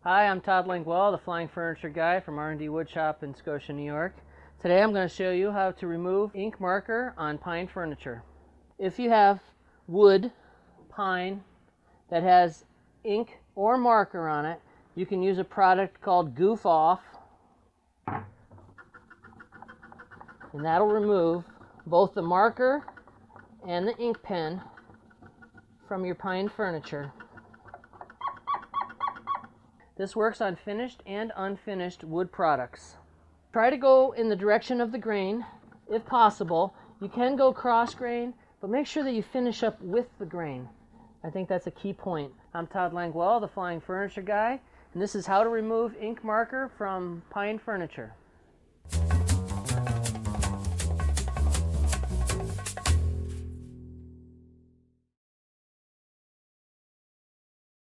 Hi, I'm Todd Langwell, the Flying Furniture Guy from R&D Woodshop in Scotia, New York. Today I'm going to show you how to remove ink marker on pine furniture. If you have wood, pine, that has ink or marker on it, you can use a product called Goof Off, and that'll remove both the marker and the ink pen from your pine furniture. This works on finished and unfinished wood products. Try to go in the direction of the grain if possible. You can go cross grain, but make sure that you finish up with the grain. I think that's a key point. I'm Todd Langwell, the Flying Furniture Guy, and this is how to remove ink marker from pine furniture.